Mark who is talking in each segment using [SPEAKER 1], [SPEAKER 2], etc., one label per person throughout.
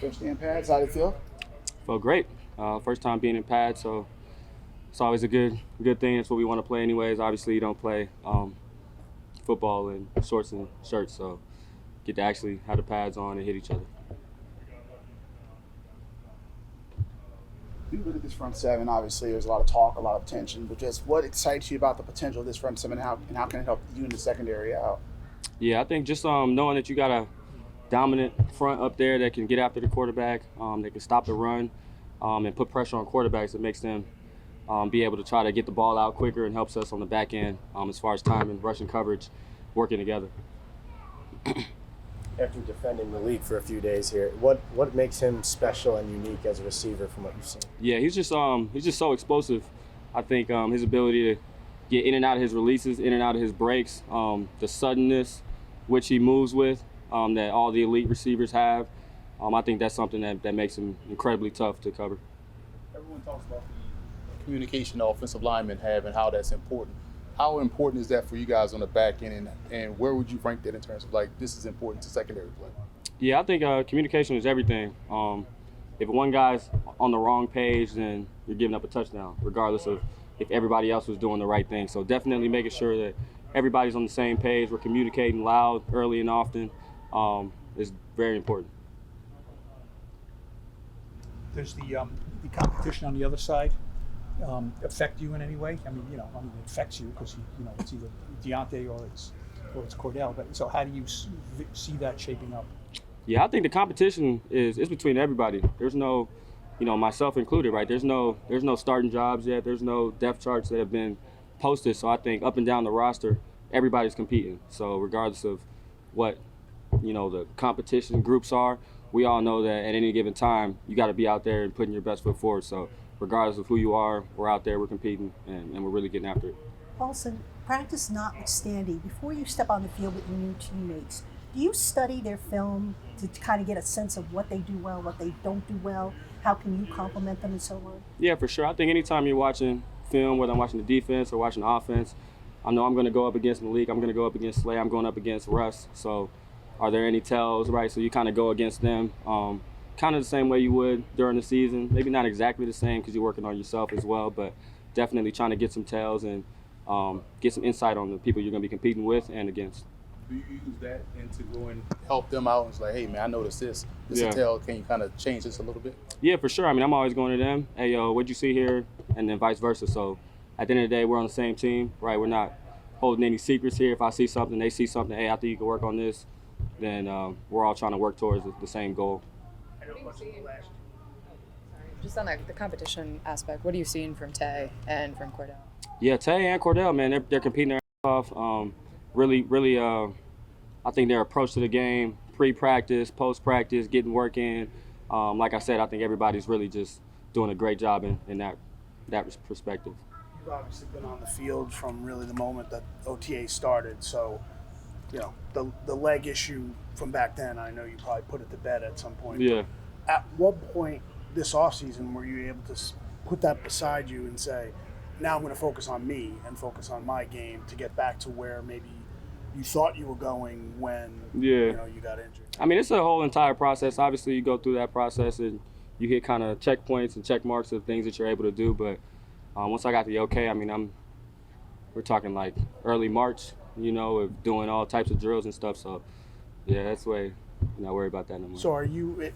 [SPEAKER 1] First day in pads, how did it feel?
[SPEAKER 2] Felt great. First time being in pads, so it's always a good thing. It's what we want to play anyways. Obviously, you don't play football in shorts and shirts, so get to actually have the pads on and hit each other.
[SPEAKER 1] When you look at this front seven, obviously there's a lot of talk, a lot of tension, but just what excites you about the potential of this front seven and how can it help you in the secondary out?
[SPEAKER 2] Yeah, I think just knowing that you got a dominant front up there that can get after the quarterback, that can stop the run, and put pressure on quarterbacks, that makes them be able to try to get the ball out quicker and helps us on the back end as far as time and rushing coverage working together.
[SPEAKER 3] After defending Malik for a few days here, what makes him special and unique as a receiver from what you've seen?
[SPEAKER 2] Yeah, he's just so explosive. I think his ability to get in and out of his releases, in and out of his breaks, the suddenness which he moves with, that all the elite receivers have. I think that's something that makes him incredibly tough to cover.
[SPEAKER 4] Everyone talks about the communication the offensive linemen have and how that's important. How important is that for you guys on the back end, and where would you rank that in terms of, like, this is important to secondary play?
[SPEAKER 2] Yeah, I think communication is everything. If one guy's on the wrong page, then you're giving up a touchdown, regardless of if everybody else was doing the right thing. So definitely making sure that everybody's on the same page, we're communicating loud, early and often, is very important.
[SPEAKER 5] Does the competition on the other side affect you in any way? I mean, it affects you because it's either Deontay or it's Cordell. But so, how do you see that shaping up?
[SPEAKER 2] Yeah, I think the competition is between everybody. There's no, myself included, right? There's no starting jobs yet. There's no depth charts that have been posted. So I think up and down the roster, everybody's competing. So regardless of what the competition groups are, we all know that at any given time you got to be out there and putting your best foot forward. So regardless of who you are, we're out there, we're competing, and we're really getting after it.
[SPEAKER 6] Paulson, practice notwithstanding, before you step on the field with your new teammates, do you study their film to kind of get a sense of what they do well, what they don't do well? How can you complement them and so on?
[SPEAKER 2] Yeah, for sure. I think anytime you're watching film, whether I'm watching the defense or watching the offense, I know I'm going to go up against Malik, I'm going to go up against Slay, I'm going up against Russ. So are there any tells, right? So you kind of go against them. Kind of the same way you would during the season. Maybe not exactly the same because you're working on yourself as well, but definitely trying to get some tells and get some insight on the people you're going to be competing with and against.
[SPEAKER 4] Do you use that to go and help them out? And it's like, hey, man, I noticed this. This is a tell. Can you kind of change this a little bit?
[SPEAKER 2] Yeah, for sure. I mean, I'm always going to them. Hey, yo, what'd you see here? And then vice versa. So at the end of the day, we're on the same team, right? We're not holding any secrets here. If I see something, they see something, hey, I think you can work on this, then we're all trying to work towards the same goal.
[SPEAKER 7] Just on the competition aspect, what are you seeing from Tay and from Cordell?
[SPEAKER 2] Yeah, Tay and Cordell, man, they're competing their ass off. Really, I think their approach to the game, pre-practice, post-practice, getting work in. Like I said, I think everybody's really just doing a great job in that perspective.
[SPEAKER 1] You've obviously been on the field from really the moment that OTA started, so the leg issue from back then, I know you probably put it to bed at some point.
[SPEAKER 2] Yeah.
[SPEAKER 1] At what point this offseason were you able to put that beside you and say, now I'm going to focus on me and focus on my game to get back to where maybe you thought you were going when you got injured?
[SPEAKER 2] I mean, it's a whole entire process. Obviously, you go through that process and you hit kind of checkpoints and check marks of things that you're able to do. But once I got the okay, I mean, we're talking like early March, of doing all types of drills and stuff. So, yeah, that's the way. Not worry about that no more.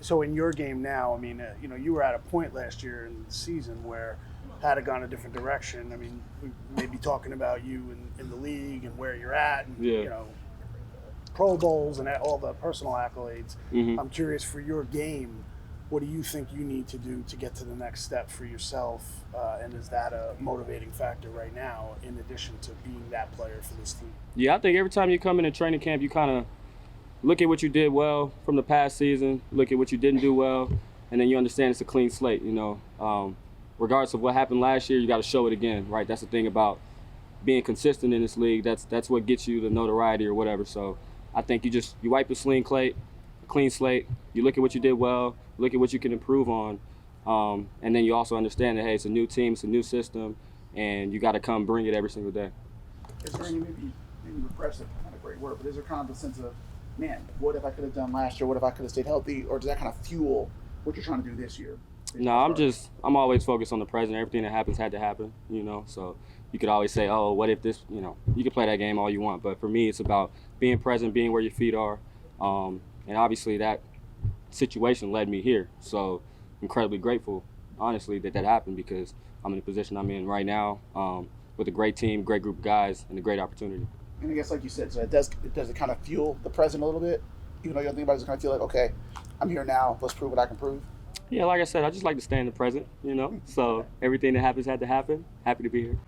[SPEAKER 1] So in your game now, I mean, you were at a point last year in the season where had it gone a different direction, I mean, we may be talking about you in the league and where you're at, and Pro Bowls and all the personal accolades.
[SPEAKER 2] Mm-hmm.
[SPEAKER 1] I'm curious, for your game, what do you think you need to do to get to the next step for yourself? And is that a motivating factor right now, in addition to being that player for this team?
[SPEAKER 2] Yeah, I think every time you come into training camp, you kind of look at what you did well from the past season, look at what you didn't do well, and then you understand it's a clean slate, Regardless of what happened last year, you got to show it again, right? That's the thing about being consistent in this league. That's what gets you the notoriety or whatever. So I think you wipe a clean slate, you look at what you did well, look at what you can improve on, and then you also understand that, hey, it's a new team, it's a new system, and you got to come bring it every single day.
[SPEAKER 1] Is there any, maybe repressive, not a great word, but is there kind of a sense of
[SPEAKER 8] man, what if I could have done last year? What if I could have stayed healthy? Or does that kind of fuel what you're trying to do this year?
[SPEAKER 2] No, I'm always focused on the present. Everything that happens had to happen, you know. So you could always say, oh, what if this, you know, you can play that game all you want. But for me, it's about being present, being where your feet are. And obviously that situation led me here. So incredibly grateful, honestly, that happened, because I'm in the position I'm in right now with a great team, great group of guys, and a great opportunity.
[SPEAKER 8] And I guess, like you said, so does it kind of fuel the present a little bit? Even though you don't think about it, it's kind of feel like, okay, I'm here now. Let's prove what I can prove.
[SPEAKER 2] Yeah, like I said, I just like to stay in the present, you know. So everything that happens had to happen. Happy to be here.